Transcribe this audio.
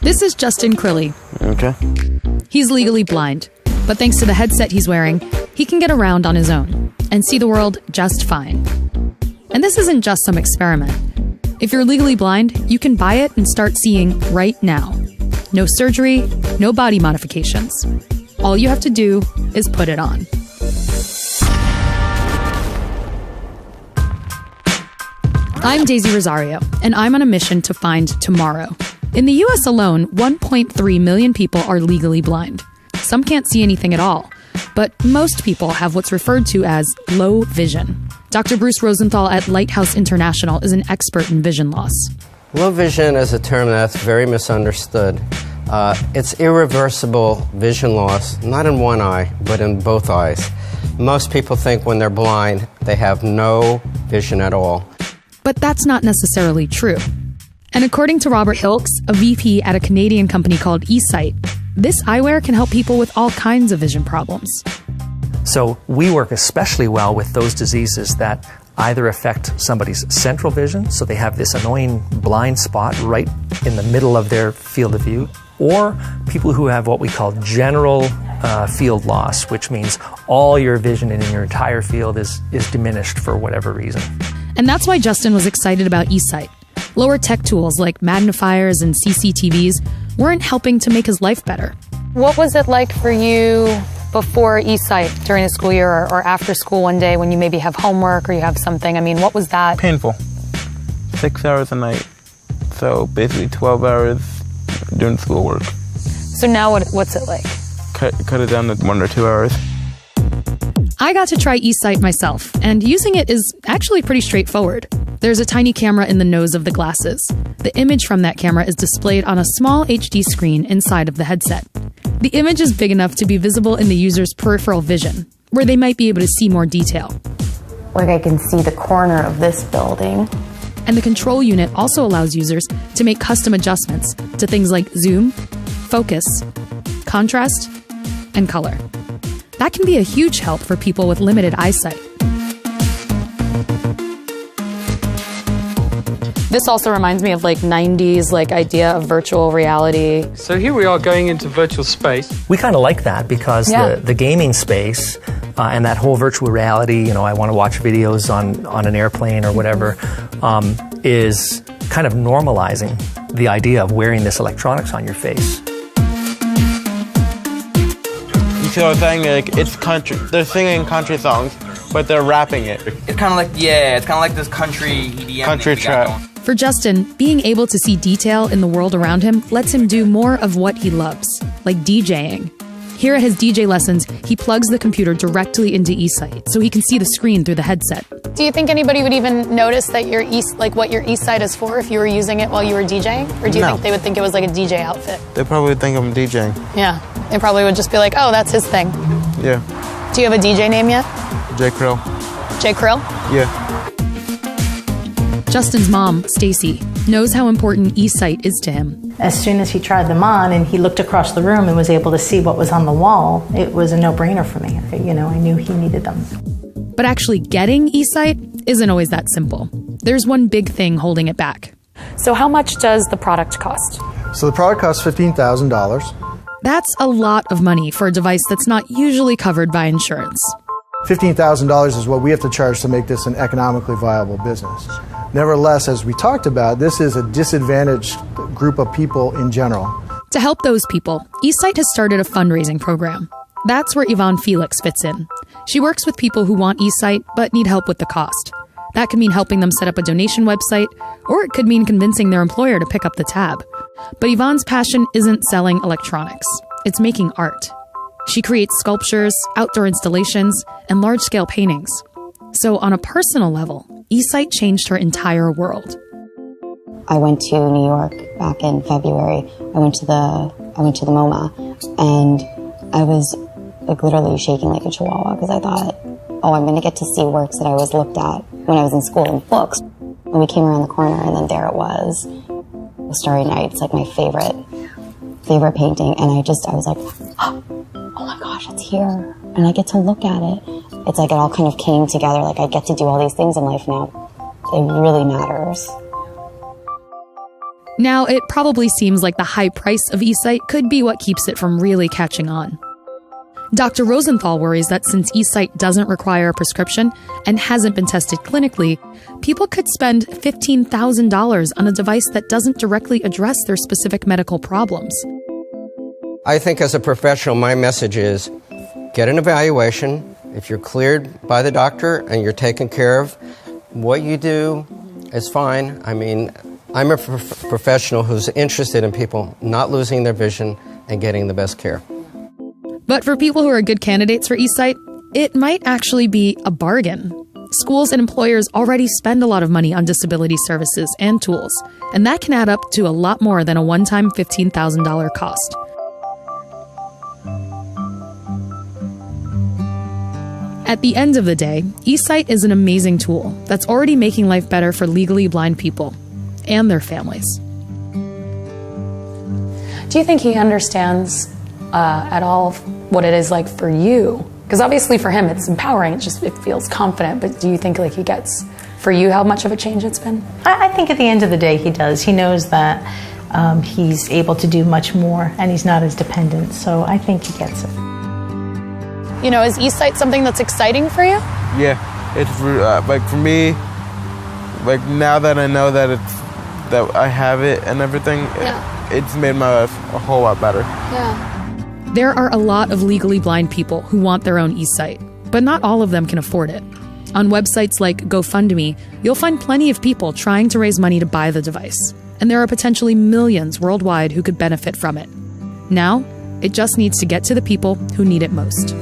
This is Justin Crilly. Okay. He's legally blind, but thanks to the headset he's wearing, he can get around on his own and see the world just fine. And this isn't just some experiment. If you're legally blind, you can buy it and start seeing right now. No surgery, no body modifications. All you have to do is put it on. I'm Daisy Rosario, and I'm on a mission to find tomorrow. In the US alone, 1.3 million people are legally blind. Some can't see anything at all, but most people have what's referred to as low vision. Dr. Bruce Rosenthal at Lighthouse International is an expert in vision loss. Low vision is a term that's very misunderstood. It's irreversible vision loss, not in one eye, but in both eyes. Most people think when they're blind, they have no vision at all. But that's not necessarily true. And according to Robert Hilks, a VP at a Canadian company called eShight, this eyewear can help people with all kinds of vision problems. So we work especially well with those diseases that either affect somebody's central vision, so they have this annoying blind spot right in the middle of their field of view, or people who have what we call general field loss, which means all your vision in your entire field is diminished for whatever reason. And that's why Justin was excited about eSight. Lower tech tools like magnifiers and CCTVs weren't helping to make his life better. What was it like for you before eSight during the school year or after school one day when you maybe have homework or you have something? I mean, what was that? Painful. 6 hours a night. So basically 12 hours doing schoolwork. So now what's it like? Cut it down to 1 or 2 hours. I got to try eSight myself, and using it is actually pretty straightforward. There's a tiny camera in the nose of the glasses. The image from that camera is displayed on a small HD screen inside of the headset. The image is big enough to be visible in the user's peripheral vision, where they might be able to see more detail. Like I can see the corner of this building. And the control unit also allows users to make custom adjustments to things like zoom, focus, contrast, and color. That can be a huge help for people with limited eyesight. This also reminds me of like 90s idea of virtual reality. So here we are going into virtual space. We kind of like that because the gaming space and that whole virtual reality, I want to watch videos on an airplane or whatever, is kind of normalizing the idea of wearing this electronics on your face. You see what I'm saying? Like, it's country. They're singing country songs, but they're rapping it. It's kind of like, it's kind of like this country EDM. Country trap. For Justin, being able to see detail in the world around him lets him do more of what he loves, like DJing. Here at his DJ lessons, he plugs the computer directly into eSight so he can see the screen through the headset. Do you think anybody would even notice that what your eSight is for if you were using it while you were DJing? Or do you think they would think it was like a DJ outfit? They probably think I'm DJing. Yeah, they probably would just be like, oh, that's his thing. Yeah. Do you have a DJ name yet? J. Krill. J. Krill? Yeah. Justin's mom, Stacey, knows how important eSight is to him. As soon as he tried them on and he looked across the room and was able to see what was on the wall, it was a no-brainer for me. I knew he needed them. But actually getting eSight isn't always that simple. There's one big thing holding it back. So how much does the product cost? So the product costs $15,000. That's a lot of money for a device that's not usually covered by insurance. $15,000 is what we have to charge to make this an economically viable business. Nevertheless, as we talked about, this is a disadvantaged group of people in general. To help those people, eSight has started a fundraising program. That's where Yvonne Felix fits in. She works with people who want eSight but need help with the cost. That could mean helping them set up a donation website, or it could mean convincing their employer to pick up the tab. But Yvonne's passion isn't selling electronics. It's making art. She creates sculptures, outdoor installations, and large-scale paintings. So on a personal level, eSight changed her entire world. I went to New York back in February. I went to the MoMA, and I was literally shaking like a chihuahua because I thought, oh, I'm going to get to see works that I always looked at when I was in school in books. When we came around the corner, and then there it was, The Starry Night. It's like my favorite painting, and I was like, oh my gosh, it's here, and I get to look at it. It's like it all kind of came together, like I get to do all these things in life now. It really matters. Now, it probably seems like the high price of eSight could be what keeps it from really catching on. Dr. Rosenthal worries that since eSight doesn't require a prescription and hasn't been tested clinically, people could spend $15,000 on a device that doesn't directly address their specific medical problems. I think as a professional, my message is get an evaluation. If you're cleared by the doctor and you're taken care of, what you do is fine. I mean, I'm a professional who's interested in people not losing their vision and getting the best care. But for people who are good candidates for eSight, it might actually be a bargain. Schools and employers already spend a lot of money on disability services and tools, and that can add up to a lot more than a one-time $15,000 cost. At the end of the day, eSight is an amazing tool that's already making life better for legally blind people and their families. Do you think he understands at all what it is like for you? Because obviously for him it's empowering, it feels confident, but do you think like he gets, for you, how much of a change it's been? I think at the end of the day he does. He knows that he's able to do much more and he's not as dependent, so I think he gets it. You know, is eSight something that's exciting for you? Yeah, it's like for me, like now that I know that that I have it and everything, it's made my life a whole lot better. Yeah. There are a lot of legally blind people who want their own eSight, but not all of them can afford it. On websites like GoFundMe, you'll find plenty of people trying to raise money to buy the device, and there are potentially millions worldwide who could benefit from it. Now, it just needs to get to the people who need it most.